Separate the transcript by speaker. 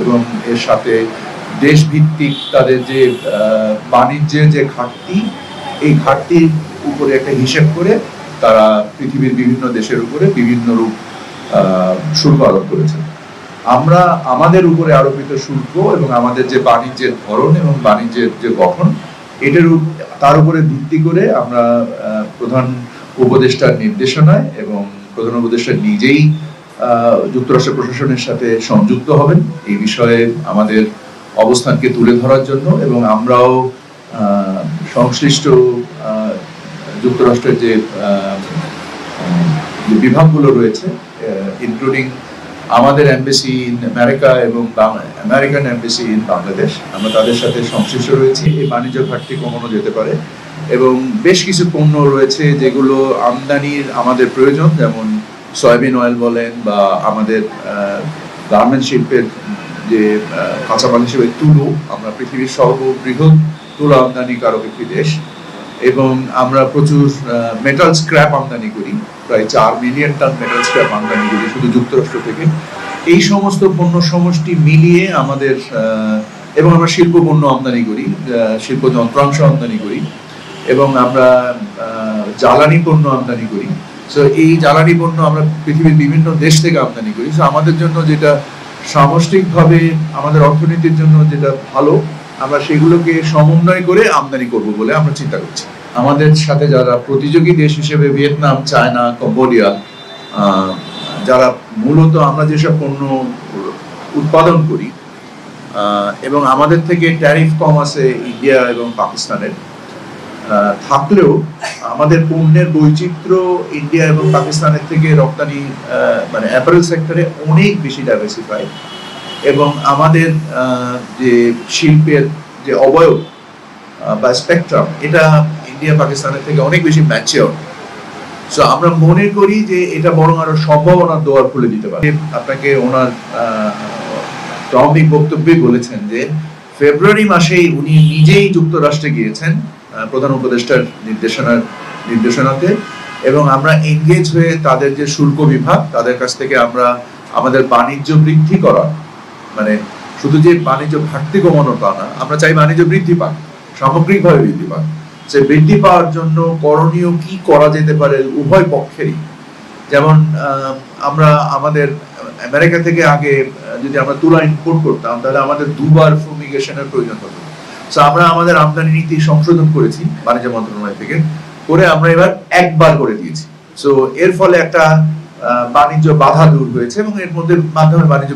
Speaker 1: এবং এর সাথে দেশভিত্তিক তাদের যে বাণিজ্যের যে ঘাটতি, এই ঘাটতির উপরে একটা হিসেব করে তারা পৃথিবীর বিভিন্ন দেশের উপরে বিভিন্ন রূপ শুল্ক আরোপ করেছে। আমরা আমাদের উপরে আরোপিত শুল্ক এবং আমাদের যে বাণিজ্যের ধরন এবং বাণিজ্যের যে গঠন, তার উপরে ভিত্তি করে আমরা প্রধান উপদেষ্টার নির্দেশনায় এবং প্রধান উপদেষ্টা নিজেই যুক্তরাষ্ট্র প্রশাসনের সাথে সংযুক্ত হবেন এই বিষয়ে আমাদের অবস্থানকে তুলে ধরার জন্য, এবং আমরাও সংশ্লিষ্ট যুক্তরাষ্ট্রের যে বিভাগগুলো রয়েছে, ইনক্লুডিং আমাদের এমবেসি ইন আমেরিকা এবং আমেরিকান এমবেসি ইন বাংলাদেশ, আমরা তাদের সাথে সংশ্লিষ্ট রয়েছি। এই বাণিজ্য ঘাটতি কমানো যেতে পারে এবং বেশ কিছু পণ্য রয়েছে যেগুলো আমদানির আমাদের প্রয়োজন, যেমন সয়াবিন অয়েল বলেন বা আমাদের গার্মেন্ট শিল্পের যে কাঁচামাল হিসেবে তুলো, আমরা পৃথিবীর সর্ববৃহৎ তুলো আমদানিকারক একটি দেশ, এবং আমরা প্রচুর মেটাল স্ক্র্যাপ আমদানি করি, প্রায় 4 মিলিয়ন টন মেটাল স্ক্র্যাপ আমদানি করি শুধু যুক্তরাষ্ট্র থেকে। এই সমস্ত পণ্য সমষ্টি মিলিয়ে আমাদের, এবং আমরা শিল্প পণ্য আমদানি করি, শিল্প যন্ত্রাংশ আমদানি করি, এবং আমরা জ্বালানি পণ্য আমদানি করি। সো এই জ্বালানি পণ্য আমরা পৃথিবীর বিভিন্ন দেশ থেকে আমদানি করি। সো আমাদের জন্য যেটা সামষ্টিকভাবে আমাদের অর্থনীতির জন্য যেটা ভালো, আমরা সেগুলোকে সমন্বয় করে আমদানি করব বলে আমরা চিন্তা করছি। আমাদের সাথে যারা প্রতিযোগী দেশ হিসেবে ভিয়েতনাম, চায়না, কম্বোডিয়া, যারা মূলত আমরা যেসব পণ্য উৎপাদন করি এবং আমাদের থেকে ট্যারিফ কম আছে ইন্ডিয়া এবং পাকিস্তানের, থাকলেও আমাদের পণ্যের বৈচিত্র্য ইন্ডিয়া এবং পাকিস্তানের থেকে রপ্তানি মানে অ্যাপারেল সেক্টরে অনেক বেশি ডাইভার্সিফাইড, এবং আমাদের যে শিল্পের যে অবয়ব বা স্পেকট্রাম, এটা ইন্ডিয়া পাকিস্তানের থেকে অনেক বেশি ম্যাচিওর। সো আমরা মনে করি যে এটা বরং আরো সম্ভাবনার দোয়ার খুলে দিতে পারে। আপনাকে ওনার প্রারম্ভিক বক্তব্যে বলেছেন যে ফেব্রুয়ারি মাসেই উনি নিজেই যুক্তরাষ্ট্রে গিয়েছেন প্রধান উপদেষ্টার নির্দেশনাতে, এবং আমরা এনগেজ হয়ে তাদের যে শুল্ক বিভাগ, তাদের কাছ থেকে আমরা আমাদের বাণিজ্য বৃদ্ধি করা, মানে শুধু যে বাণিজ্য ঘাটতি কমানো তা না, আমরা চাই বাণিজ্য বৃদ্ধি পাক, সামগ্রিকভাবে বৃদ্ধি পাক। সে বৃদ্ধি পাওয়ার জন্য করণীয় কি করা যেতে পারে উভয় পক্ষেরই। যেমন আমরা আমাদের আমেরিকা থেকে আগে যদি আমরা তুলা ইম্পোর্ট করতাম তাহলে আমাদের 2 বার ফুমিগেশনের প্রয়োজন হতো। সো আমরা আমাদের আমদানি নীতি সংশোধন করেছি বাণিজ্য মন্ত্রণালয় থেকে, করে আমরা এবার 1 বার করে দিয়েছি। সো এর ফলে একটা বাণিজ্য বাধা দূর হয়েছে এবং এর মাধ্যমে বাণিজ্য